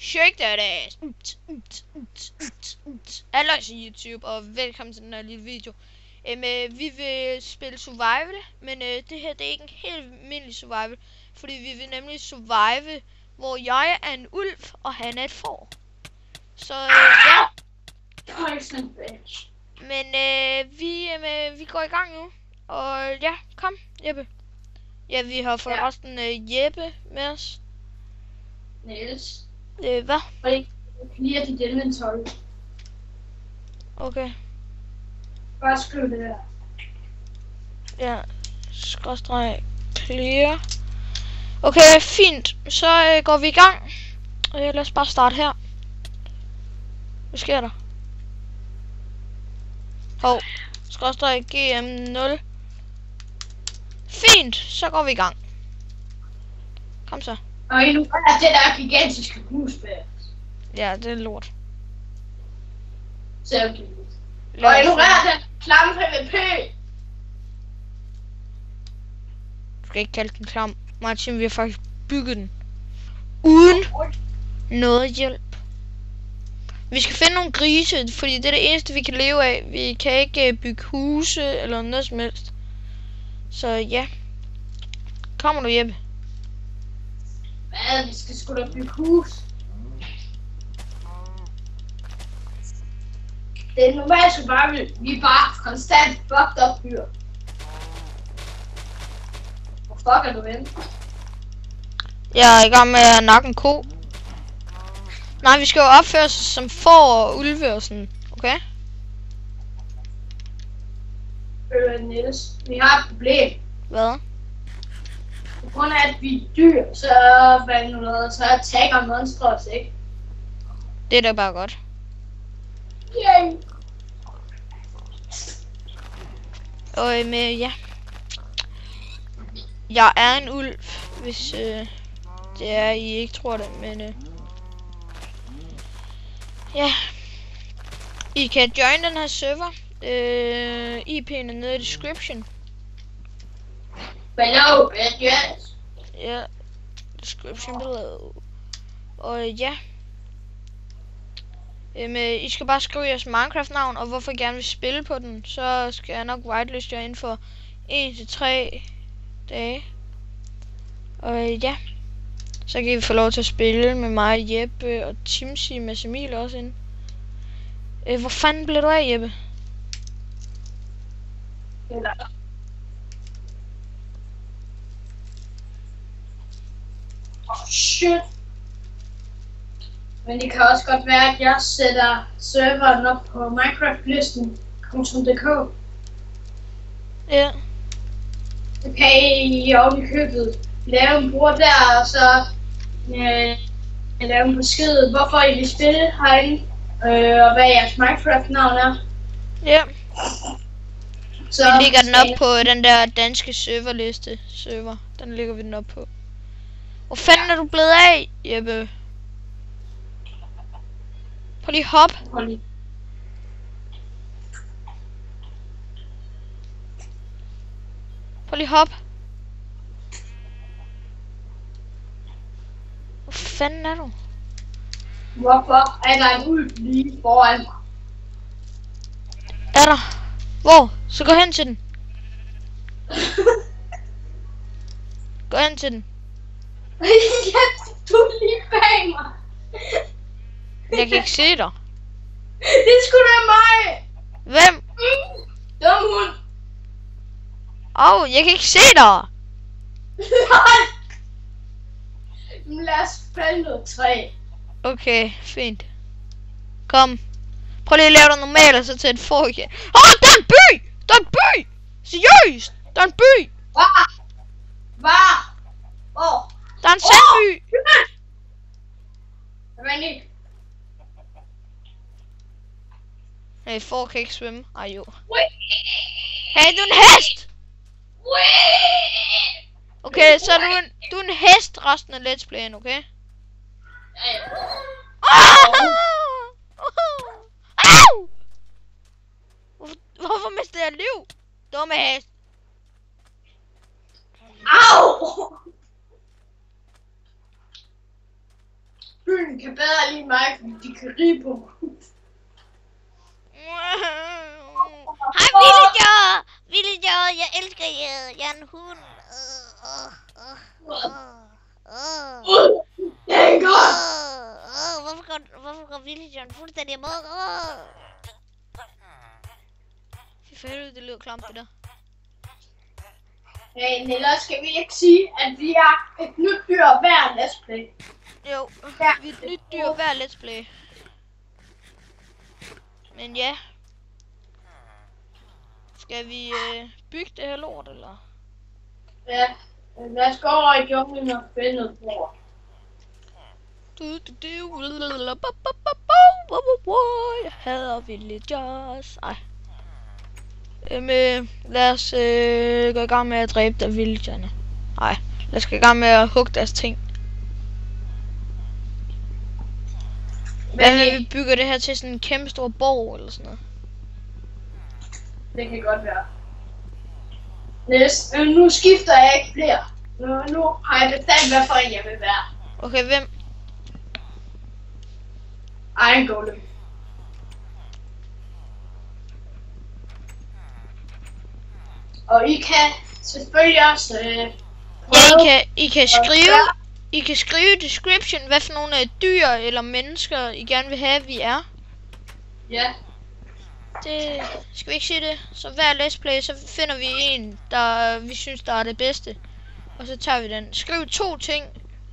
Shake that ass. Hallo YouTube, og velkommen til den her lille video. Vi vil spille survival, men det her det er ikke en helt almindelig survival, fordi vi vil nemlig survive, hvor jeg er en ulv, og han er et får. Så ja. Men vi går i gang nu, og ja, kom Jeppe. Ja, vi har fået resten Jeppe med os. Niels. Hvad? Clear dit inventory. Okay. Bare skriv det der. Ja, skråstreg clear. Okay, fint. Så går vi i gang. Lad os bare starte her. Hvad sker der? Hov, skråstreg GM0. Fint, så går vi i gang. Kom så. Og ignorer det der gigantiske husbær. Ja, det er lort. Selvfølgelig. Og ignorer den klamme PvP. Du skal ikke kalde den klam. Martin, vi har faktisk bygget den. Uden noget hjælp. Vi skal finde nogle grise, fordi det er det eneste, vi kan leve af. Vi kan ikke bygge huse eller noget som helst. Så ja. Kommer du, Jeppe? Hvad? Vi skal sgu da bygge hus. Det er normalt så bare, vi er bare konstant fucked up fyr. Hvor fuck er du henne? Jeg er i gang med at nakke en ko. Nej, vi skal jo opføre os som får og ulve og sådan, okay? Niels, vi har et problem. Hvad? På grund af at vi er dyr, så attacker monstre os, ikke? Det er da bare godt. Yay! Og med ja. Jeg er en ulv, hvis det er I ikke tror det, men ja. I kan join den her server. IP'en er nede i description. Below, yes. Ja, description below. Og ja. I skal bare skrive jeres Minecraft-navn, og hvorfor I gerne vil spille på den. Så skal jeg nok whiteliste jer inden for 1-3 dage. Og ja. Så kan I få lov til at spille med mig, Jeppe og Timsy med Emil også ind. Hvor fanden blev du af, Jeppe? Shit. Men det kan også godt være, at jeg sætter serveren op på minecraftlisten.dk. Ja. Så kan I oven i købet lave en bruger der, og så lave en besked, hvorfor I vil spille herinde, og hvad jeres Minecraft-navn er. Ja. Så vi lægger den op på den der danske serverliste server. Den lægger vi den op på. Hvor fanden er du blevet af, Jeppe? Prøv lige hop. Prøv lige hop. Hvor fanden er du? Hvorfor er der en ulv lige foran mig? Er der? Hvor? Så gå hen til den. Gå hen til den. Ja, du er lige bag mig. Jeg kan ikke se dig. Det er sgu da mig. Hvem? Dum hund. Jeg kan ikke se dig. Nej. Lad os fælde noget træ. Okay, fint. Kom. Prøv lige at lave dig normalt, og så til et får igen. Der er en by! Der er en by! Seriøst! Der er en by! Hvad? Hvor? Der er en sandby! Venlig. Nej, får kan ikke svømme. Ej jo. Hey, du er en hest! Okay, så er du er en hest resten af let's playen, okay? Au! Hvorfor mistede jeg liv? Dumme hest. Au! Han kan bedre lide mig, fordi de kan rige på mig. Hej Villager, jeg elsker jer. Jeg er en hund. Hvorfor går Villageren fuldstændig amok? Fy for helvede, det lyder klamt det der. Hey, Nella, skal vi ikke sige, at vi er et nyt dyr hver let's play? Jo, vi er et nyt dyr hver let's play. Men ja. Skal vi bygge det her lort, eller? Ja, lad os gå over i junglen og finde noget lort. Jeg hader villagers. Ej. Lad os gå i gang med at dræbe der villagerne. Nej, lad os gå i gang med at hugge deres ting. Hvad hvis vi bygger det her til sådan en kæmpe stor borg eller sådan noget? Det kan godt være. Nu skifter jeg ikke flere. Nu har jeg bestemt, hvad for en jeg vil være. Okay, hvem? Iron Golem. Og I kan selvfølgelig også I kan skrive description, hvad for nogle dyr eller mennesker I gerne vil have, vi er. Ja. Det skal vi ikke sige det. Så hver let's play, så finder vi en, der vi synes, der er det bedste. Og så tager vi den. Skriv 2 ting.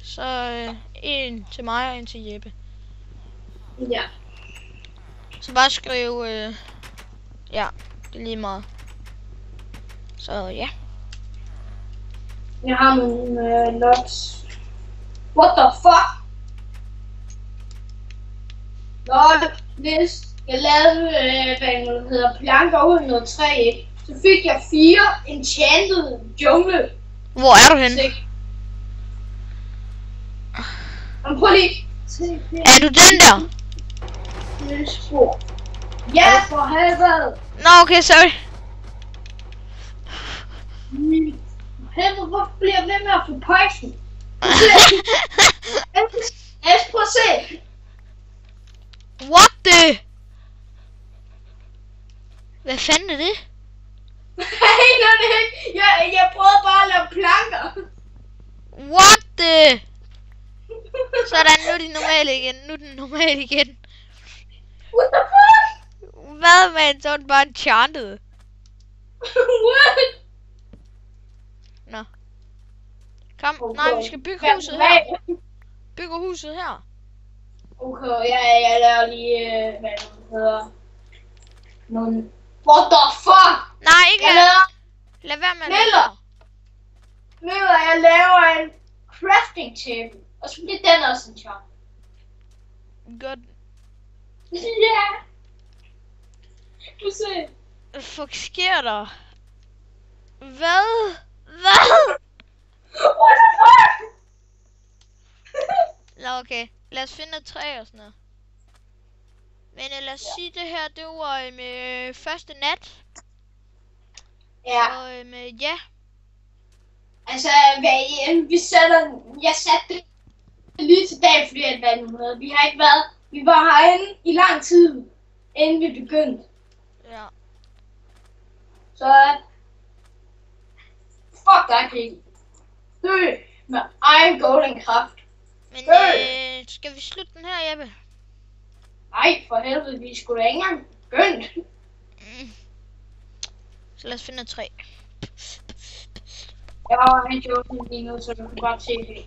Så en til mig og en til Jeppe. Ja. Så bare skriv, ja, det er lige meget. Så ja. Jeg har nogle logs. What the fuck? Nå, hvis jeg lavede, hvad det hedder, planker ud noget træ, så fik jeg 4 enchanted jungle. Hvor er du henne? Prøv lige. Er du den der? Ja, for helvede. Nå, okay, sorry. Helvede, hvorfor bliver jeg ved med at få poison? Prøv at se. What the? Hvad fanden er det? Nej, det er ikke. Jeg prøvede bare at lave planker. What the? Sådan, nu er de normale igen. Nu er den normal igen. What the fuck? Hvad, man? Så er den bare enchanted. What? Nå. Kom, Okay. nej, vi skal bygge huset her. Bygge huset her. Okay, jeg laver lige, hvad det hedder. Nogle... What the fuck? Nej, ikke lad være med at lave. Jeg laver en crafting table. Og så bliver den også en chop. Godt. Ja. Du se. Hvad fuck sker der? Hvad? Hvad? What the fuck? Nå, okay. Lad os finde et træ og sådan noget. Men lad os sige det her, det var med første nat. Ja. Og ja. Altså, jeg satte det lige til dag, fordi at vi har ikke været, vi var herinde i lang tid, inden vi begyndte. Ja. Så, fuck dig, Krig. Dø med egen golden kraft. Men skal vi slutte den her, Jeppe? Nej, for helvede, vi skulle da ikke engang begyndt. Så lad os finde et træ. Jeg har en joken lige nu, så du kan godt se det.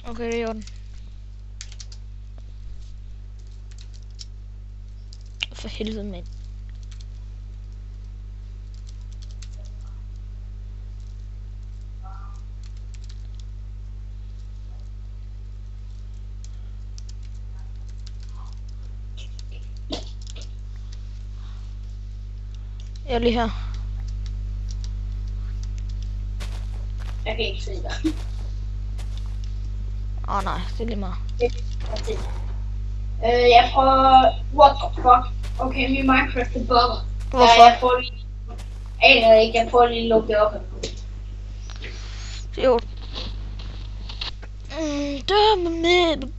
Okay, det er i orden. For helvede, mand. Jeg er lige her. Jeg kan ikke se dig. Nej, det er lige meget. Jeg prøver... What the fuck? Okay, min Minecraft er bugger. Hvorfor? Jeg prøver lige... Aner ikke, jeg prøver lige at lukke det op. Jo. Der med